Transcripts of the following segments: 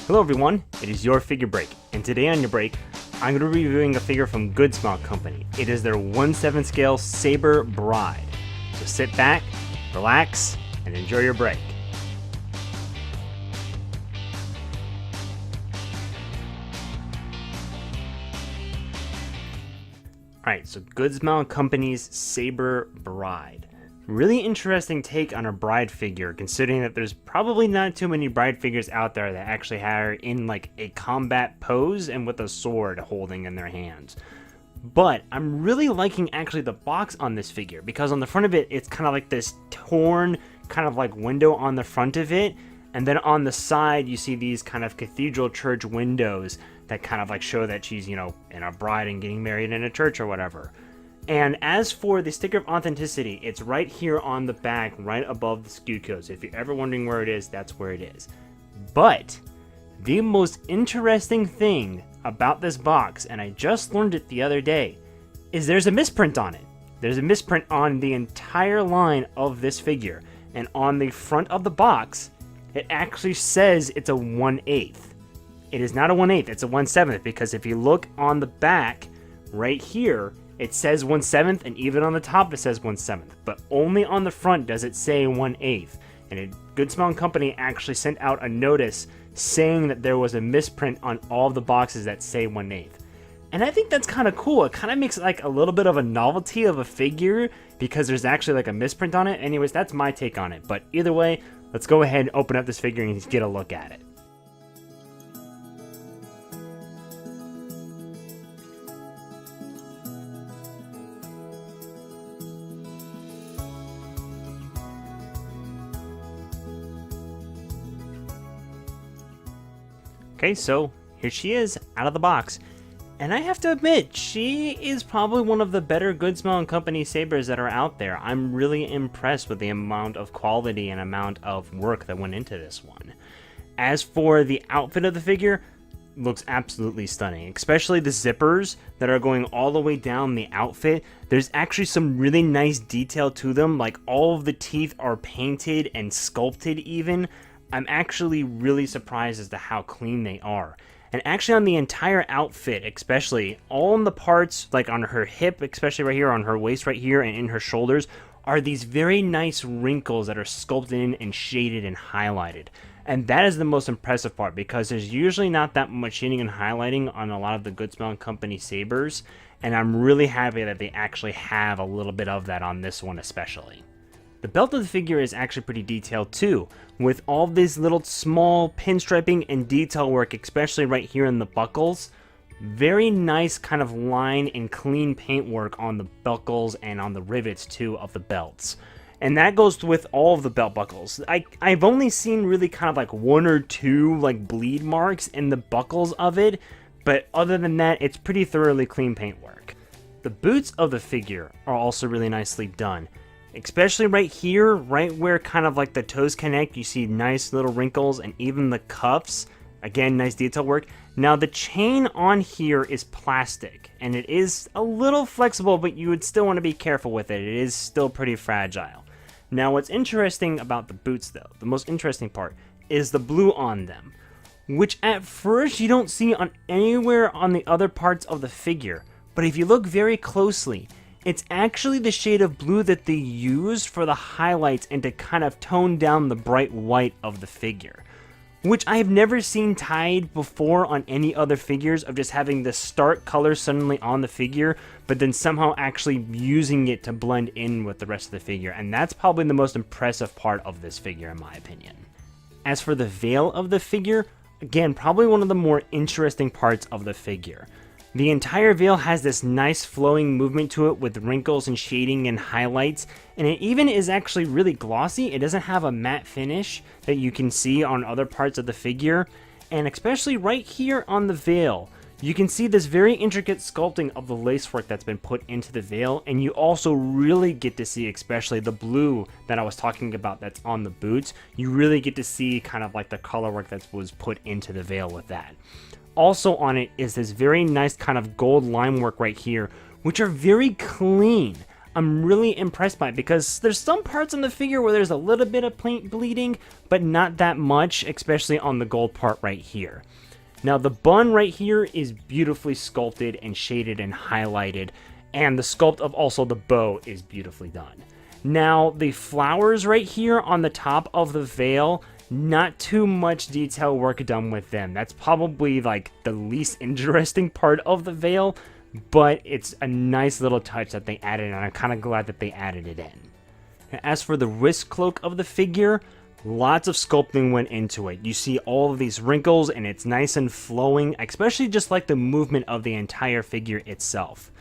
Hello everyone, it is your figure break, and today on your break, I'm going to be reviewing a figure from Goodsmall Company. It is their 1/7 scale Saber Bride. So sit back, relax, and enjoy your break. Alright, so Goodsmall Company's Saber Bride. Really interesting take on a bride figure, considering that there's probably not too many bride figures out there that actually have her in like a combat pose and with a sword holding in their hands. But I'm really liking actually the box on this figure, because on the front of it, it's kind of like this torn kind of like window on the front of it, and then on the side you see these kind of cathedral church windows that kind of like show that she's, you know, in a bride and getting married in a church or whatever. And as for the sticker of authenticity, it's right here on the back, right above the SKU code. So if you're ever wondering where it is, that's where it is. But the most interesting thing about this box, and I just learned it the other day, is there's a misprint on it. There's a misprint on the entire line of this figure. And on the front of the box, it actually says it's a 1/8. It is not a 1/8, it's a 1/7, because if you look on the back right here, it says 1/7, and even on the top it says 1/7, but only on the front does it say 1/8. And Goodsmall Company actually sent out a notice saying that there was a misprint on all of the boxes that say 1/8. And I think that's kind of cool. It kind of makes it like a little bit of a novelty of a figure because there's actually like a misprint on it. Anyways, that's my take on it. But either way, let's go ahead and open up this figure and get a look at it. Okay, so here she is out of the box, and I have to admit, she is probably one of the better Goodsmall Company sabers that are out there. I'm really impressed with the amount of quality and amount of work that went into this one. As for the outfit of the figure, looks absolutely stunning, especially the zippers that are going all the way down the outfit. There's actually some really nice detail to them, like all of the teeth are painted and sculpted even. I'm actually really surprised as to how clean they are. And actually on the entire outfit, especially, all in the parts, like on her hip, especially right here, on her waist right here, and in her shoulders, are these very nice wrinkles that are sculpted in and shaded and highlighted. And that is the most impressive part, because there's usually not that much shading and highlighting on a lot of the Goodsmall Company sabers, and I'm really happy that they actually have a little bit of that on this one especially. The belt of the figure is actually pretty detailed too, with all this little small pinstriping and detail work, especially right here in the buckles. Very nice kind of line and clean paint work on the buckles and on the rivets too of the belts. And that goes with all of the belt buckles. I've only seen really kind of like one or two like bleed marks in the buckles of it, but other than that, it's pretty thoroughly clean paint work. The boots of the figure are also really nicely done. Especially right here, right where kind of like the toes connect, you see nice little wrinkles, and even the cuffs, again, nice detail work. Now the chain on here is plastic, and it is a little flexible, but you would still want to be careful with it. It is still pretty fragile. Now what's interesting about the boots though, the most interesting part, is the blue on them, which at first you don't see on anywhere on the other parts of the figure, but if you look very closely, it's actually the shade of blue that they used for the highlights and to kind of tone down the bright white of the figure, which I have never seen tied before on any other figures, of just having the stark color suddenly on the figure, but then somehow actually using it to blend in with the rest of the figure, and that's probably the most impressive part of this figure in my opinion. As for the veil of the figure, again, probably one of the more interesting parts of the figure. The entire veil has this nice flowing movement to it with wrinkles and shading and highlights, and it even is actually really glossy. It doesn't have a matte finish that you can see on other parts of the figure, and especially right here on the veil, you can see this very intricate sculpting of the lacework that's been put into the veil, and you also really get to see especially the blue that I was talking about that's on the boots. You really get to see kind of like the color work that was put into the veil with that. Also on it is this very nice kind of gold line work right here, which are very clean. I'm really impressed by it because there's some parts in the figure where there's a little bit of paint bleeding, but not that much, especially on the gold part right here. Now the bun right here is beautifully sculpted and shaded and highlighted, and the sculpt of also the bow is beautifully done. Now the flowers right here on the top of the veil, not too much detail work done with them. That's probably like the least interesting part of the veil, but it's a nice little touch that they added, and I'm kind of glad that they added it in. As for the wrist cloak of the figure, lots of sculpting went into it. You see all of these wrinkles, and it's nice and flowing, especially just like the movement of the entire figure itself.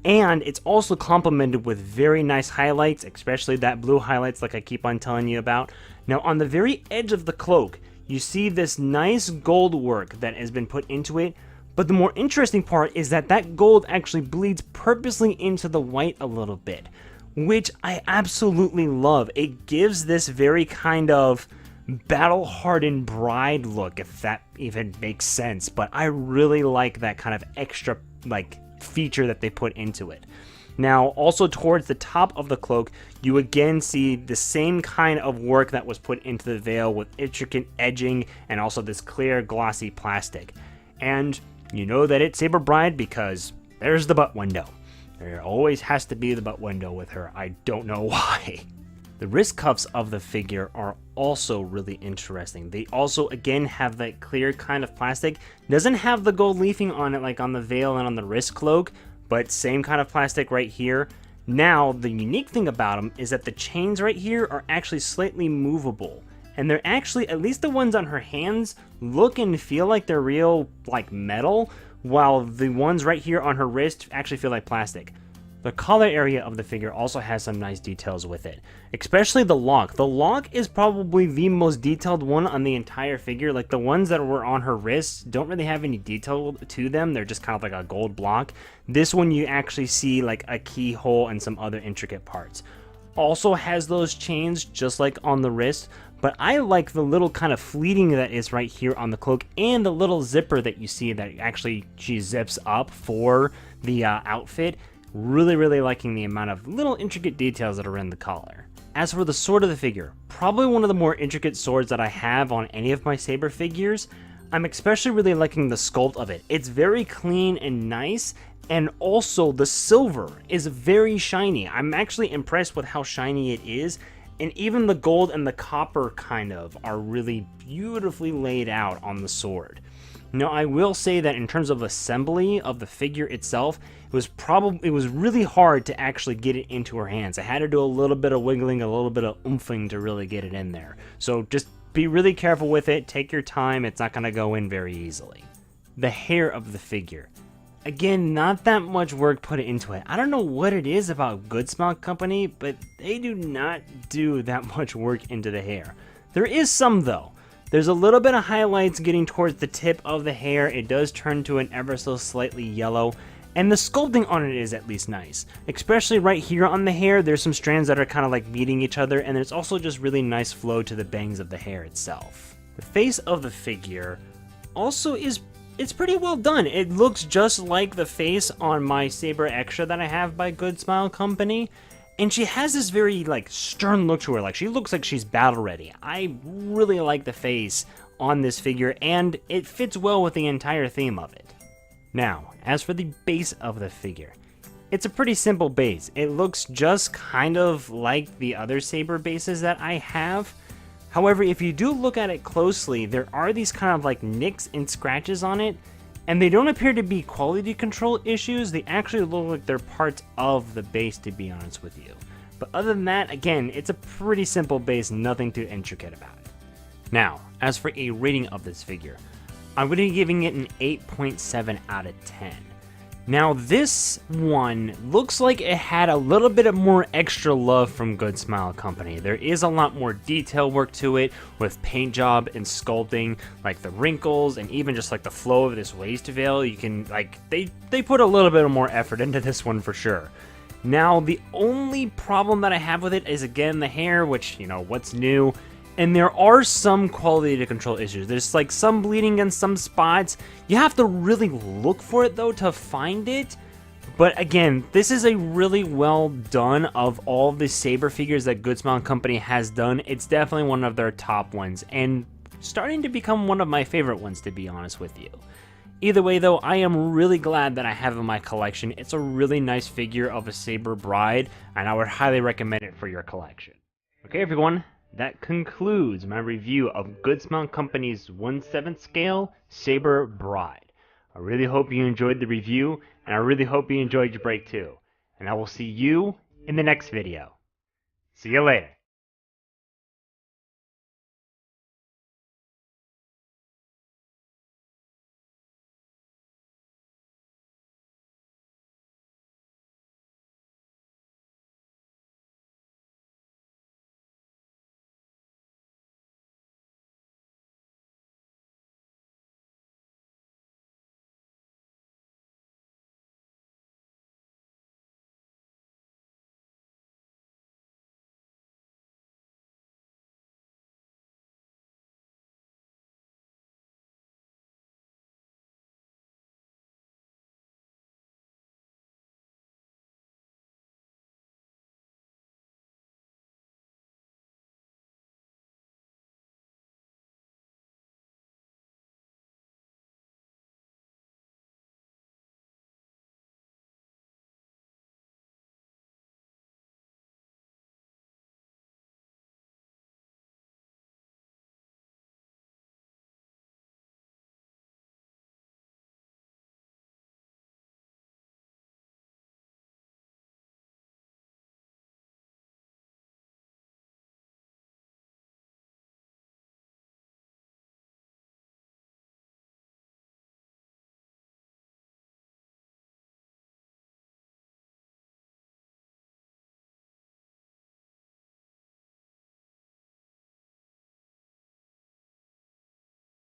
And it's also complemented with very nice highlights, especially that blue highlights like I keep on telling you about. Now on the very edge of the cloak, you see this nice gold work that has been put into it. But the more interesting part is that that gold actually bleeds purposely into the white a little bit, which I absolutely love. It gives this very kind of battle-hardened bride look, if that even makes sense. But I really like that kind of extra like feature that they put into it. Now, also towards the top of the cloak, you again see the same kind of work that was put into the veil with intricate edging and also this clear glossy plastic. And you know that it's Saber Bride because there's the butt window. There always has to be the butt window with her. I don't know why. The wrist cuffs of the figure are also really interesting. They also, again, have that clear kind of plastic. Doesn't have the gold leafing on it like on the veil and on the wrist cloak, but same kind of plastic right here. Now, the unique thing about them is that the chains right here are actually slightly movable. And they're actually, at least the ones on her hands, look and feel like they're real, like metal, while the ones right here on her wrist actually feel like plastic. The collar area of the figure also has some nice details with it, especially the lock. The lock is probably the most detailed one on the entire figure. Like the ones that were on her wrists don't really have any detail to them. They're just kind of like a gold block. This one you actually see like a keyhole and some other intricate parts. Also has those chains just like on the wrist, but I like the little kind of fleeting that is right here on the cloak and the little zipper that you see that actually she zips up for the outfit. Really liking the amount of little intricate details that are in the collar. As for the sword of the figure, probably one of the more intricate swords that I have on any of my Saber figures. I'm especially really liking the sculpt of it. It's very clean and nice, and also the silver is very shiny. I'm actually impressed with how shiny it is, and even the gold and the copper kind of are really beautifully laid out on the sword. Now, I will say that in terms of assembly of the figure itself, it was really hard to actually get it into her hands. I had to do a little bit of wiggling, a little bit of oomping to really get it in there. So just be really careful with it. Take your time. It's not going to go in very easily. The hair of the figure. Again, not that much work put into it. I don't know what it is about Good Smile Company, but they do not do that much work into the hair. There is some though. There's a little bit of highlights getting towards the tip of the hair. It does turn to an ever so slightly yellow, and the sculpting on it is at least nice. Especially right here on the hair, there's some strands that are kind of like meeting each other, and there's also just really nice flow to the bangs of the hair itself. The face of the figure also it's pretty well done. It looks just like the face on my Saber Extra that I have by Good Smile Company. And she has this very, like, stern look to her. Like, she looks like she's battle ready. I really like the face on this figure, and it fits well with the entire theme of it. Now, as for the base of the figure, it's a pretty simple base. It looks just kind of like the other Saber bases that I have. However, if you do look at it closely, there are these kind of, like, nicks and scratches on it. And they don't appear to be quality control issues, they actually look like they're parts of the base, to be honest with you. But other than that, again, it's a pretty simple base, nothing too intricate about it. Now, as for a rating of this figure, I'm going to be giving it an 8.7 out of 10. Now this one looks like it had a little bit of more extra love from Good Smile Company. There is a lot more detail work to it with paint job and sculpting, like the wrinkles and even just like the flow of this waist veil. You can like, they put a little bit more effort into this one for sure. Now the only problem that I have with it is again the hair, which, you know, what's new? And there are some quality control issues. There's like some bleeding in some spots. You have to really look for it though to find it. But again, this is a really well done of all the Saber figures that Goodsmile Company has done. It's definitely one of their top ones, and starting to become one of my favorite ones, to be honest with you. Either way though, I am really glad that I have it in my collection. It's a really nice figure of a Saber Bride, and I would highly recommend it for your collection. Okay everyone, that concludes my review of Goodsmile Company's 1/7 scale Saber Bride. I really hope you enjoyed the review, and I really hope you enjoyed your break too. And I will see you in the next video. See you later.